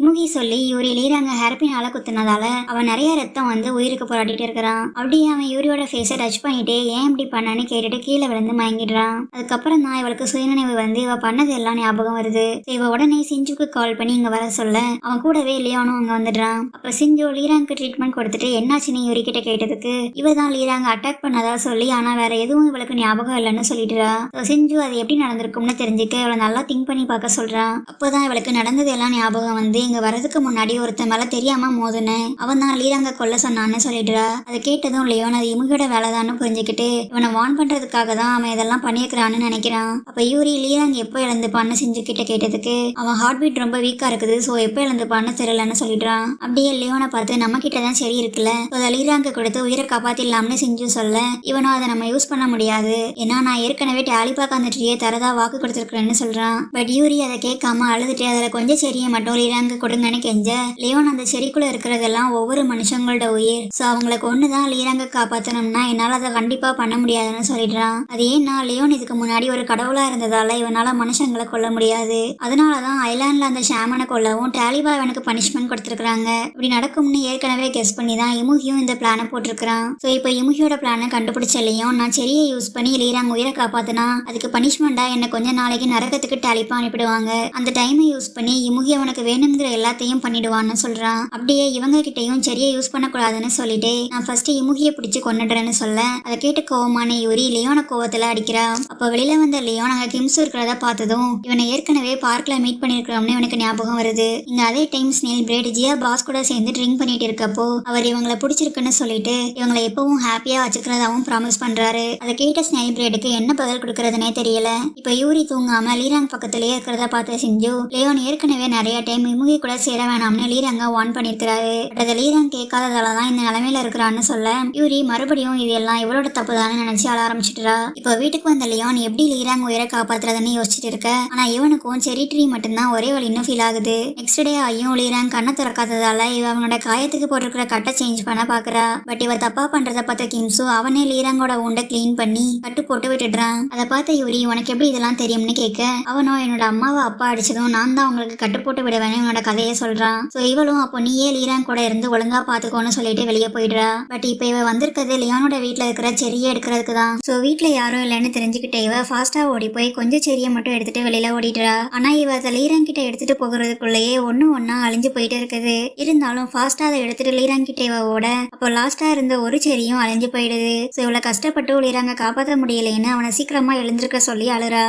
இமுகி சொல்லி யூரி லீராங்க ஹேர்பினால குத்துனதால அவன் நிறைய ரத்தம் வந்து உயிருக்கு போராடிட்டு இருக்கிறான். அப்படியே அவன் யூரியோட ஃபேஸை டச் பண்ணிட்டு ஏன் இப்படி பண்ணான்னு கேட்டுட்டு கீழே விழுந்து மயங்கிடுறான். அதுக்கப்புறம் தான் இவளுக்கு சுயநினைவு வந்து இவ பண்ணது எல்லாம் ஞாபகம் வருது. இவ உடனே சிஞ்சுக்கு கால் பண்ணி இங்க வர சொல்ல அவன் கூடவே லியோனும் அங்க வந்துடுறான். அப்ப சிஞ்சு லீராங்க்கு ட்ரீட்மெண்ட் கொடுத்துட்டு என்னாச்சுன்னு யூரி கிட்ட கேட்டதுக்கு இவ தான் லீராங்க அட்டாக் பண்ணதா சொல்லி ஆனா வேற எதுவும் இவளுக்கு ஞாபகம் இல்லைன்னு சொல்லிடுறா. சிஞ்சு அது எப்படி நடந்திருக்கும்னு தெரிஞ்சுக்க இவளை நல்லா திங்க் பண்ணி பார்க்க சொல்றான். அப்போதான் இவளுக்கு நடந்தது எல்லாம் ஞாபகம் வந்து இங்க வரதுக்கு முன்னாடி ஒருத்தன் மேல தெரியாம மோதுனேன், அவன் தான் லீராங்க கொல்ல சொன்னான்னு சொல்லிடுறா. அதை கேட்டதும் லியோன் அது இமுகியோட வேலைதான்னு புரிஞ்சுக்கிட்டு இவனை வார்ன் பண்றதுக்காக தான் அவன் இதெல்லாம் பண்ணியிருக்கிறான்னு நினைக்கிறான். அப்ப யூரி லீராங்க எப்போ இழந்துப்பான்னு சிஞ்சு கிட்ட கேட்டதுக்கு அவன் ஹார்ட் பீட் ரொம்ப வீக்கா இருக்குது, சோ எப்போ இழந்துப்பான்னு தெரியலன்னு சொல்லிடுறான். அப்படியே லியோனை பார்த்து நம்ம கிட்ட தான் சரி இருக்குல்ல, அதை லீராங்க கொடுத்து உயிரை காப்பாத்திடலாம்னு சிஞ்சு சொல்ல இவனும் அதை நம்ம யூஸ் பண்ண முடியாது, ஏன்னா நான் ஏற்கனவே டாலிபாக்கு அந்த ட்ரீயை தரதா வாக்கு கொடுத்துருக்கேன்னு சொல்றான். பட் யூரி அதை கேட்காம அழுதுட்டு அதுல கொஞ்சம் செடியை மட்டும் லீராங்க கொடுங்கன்னு கெஞ்ச லியோன் அந்த செடிக்குள்ள இருக்கிறதெல்லாம் ஒவ்வொரு மனுஷங்களோட உயிர், சோ அவங்களுக்கு ஒண்ணுதான் லீராங்க காப்பாத்தணும்னா என்னால அதை கண்டிப்பா பண்ண முடியாதுன்னு சொல்லிடுறான். அது ஏன்னா லியோன் இதுக்கு முன்னாடி ஒரு கடவுளா இருந்ததால இவனால மனுஷங்களை கொல்ல முடியாது, அதனாலதான் ஐலாண்ட்ல அந்த ஷாமனை கொல்லவும் டாலிபா இவனுக்கு பனிஷ்மெண்ட் கொடுத்துருக்காங்க. இப்படி நடக்கும்னு ஏற்கனவே கெஸ் பண்ணி தான் இமுகியும் இந்த பிளானை போட்டிருக்கிறான். ஸோ இப்போ இமுகியோட பிளானை கண்டுபிடிச்ச லியோன் நான் செடியை யூஸ் பண்ணி லீராங்க உயிரை காப்பாத்தினா அதுக்கு பனிஷ்மெண்டா என்ன கொஞ்ச நாளைக்கு நரகத்துக்கு டாலிபா அனுப்பிடுவாங்க, அந்த டைமை யூஸ் பண்ணி இமுகி அவனுக்கு வேணுங்கிற எல்லாத்தையும் பண்ணிடுவான்னு சொல்றான். அப்படியே இவங்க கிட்டையும் செடியை யூஸ் பண்ணக்கூடாதுன்னு சொல்லிட்டு நான் ஃபர்ஸ்ட் இமுகியை பிடிச்சு கொண்டுடுறேன்னு சொல்ல அதை கேட்டு கோவமான யூரி லியோன கோவத்துல அடிக்கிறா. அப்ப வெளியில வந்த லியோன் அங்க கிம்சு இருக்கிறத பார்த்ததும் இவனை ஏற்கனவே பார்க்ல மீட் பண்ணிருக்கிறோம்னு இவனுக்கு ஞாபகம் வருது. இங்க அதே டைம் ஸ்னேல் பிரெட் ஜியா பாஸ் கூட சேர்ந்து ட்ரிங்க் பண்ணிட்டு இருக்கப்போ அவர் இவங்களை பிடிச்சிருக்குன்னு சொல்லிட்டு இவங்களை எப்பவும் ஹாப்பியா வச்சுக்கிறதாவும் ப்ராமிஸ் பண்றாரு. அதை கேட்ட ஸ்னேல் பிரெட்டுக்கு என்ன பதில் கொடுக்கறதுனே தெரியல. இப்ப யூரி தூங்காம லீராங் பக்கத்திலேயே இருக்கிறத பார்த்த சிஞ்சு லியோன் ஏற்கனவே நிறைய டைம் இமுகி கூட சேர வேணாம்னு லீராங்க வார்ன் பண்ணிருக்கிறாரு, பட் அதை லீராங் கேட்காததாலதான் இந்த நிலைமையில இருக்கிறான்னு சொல்ல யூரி மறுபடியும் இது எல்லாம் இவளோட தப்பு தானே நினைச்சு அழ ஆரம்பிச்சிட்டுறா. இப்போ வீட்டுக்கு வந்த லியோன் எப்படி லீராங் உயிரை காப்பாத்துறதுன்னு யோசிச்சுட்டு இருக்க, ஆனா இவனுக்கும் செரி ட்ரீ மட்டும்தான் ஒரே வழின்னு ஃபீல் ஆகுது. நெக்ஸ்ட் டே ஆகியும் லீராங் கண்ணை திறக்காததால இவ அவனோட காயத்துக்கு போட்டிருக்கிற கட்டை சேஞ்ச் பண்ண பாக்குறா. பட் இவ தப்பா பண்றத பார்த்த கிம்சு அவனே லீராங்கோட உண்டை கிளீன் பண்ணி கட்டு போட்டு விட்டுடுறான். அதை பார்த்த யூரி உனக்கு எப்படி இதெல்லாம் தெரியும்னு கேட்க அவனும் என்னோட அம்மாவை அப்பா அடிச்சதும் நான் தான் அவங்களுக்கு கட்டு போட்டு விடுவேன்னு இவனோட கதையை சொல்றான். ஸோ இவளும் அப்போ நீயே லீராங் கூட இருந்து ஒழுங்கா பாத்துக்கோன்னு சொல்லிட்டு வெளியே போயிடுறா. பட் இப்போ இவ வந்திருக்கிறது லியோனோட வீட்டுல இருக்கிற செரியை எடுக்கிறதுக்கு தான். ஸோ வீட்டுல யாரும் இல்லைன்னு தெரிஞ்சுக்கிட்ட இவ ஃபாஸ்டா ஓடி போய் கொஞ்சம் செரியை மட்டும் எடுத்துட்டு வெளியில ஓடிடுறா. ஆனா இவ அதை லீராங் கிட்ட எடுத்துட்டு போகிறதுக்குள்ளேயே ஒன்னா அழிஞ்சு போயிட்டு இருக்குது. இருந்தாலும் ஃபாஸ்டா அதை எடுத்துட்டு லீராங் கிட்ட இவ ஓட அப்போ லாஸ்டா இருந்த ஒரு செரியும் அழிஞ்சு போயிடுது. ஸோ இவளை கஷ்டப்பட்டு லீராங்க காப்பாற்ற முடியலைன்னு அவனை சீக்கிரமா எழுந்திருக்க சொல்லி அழுறா.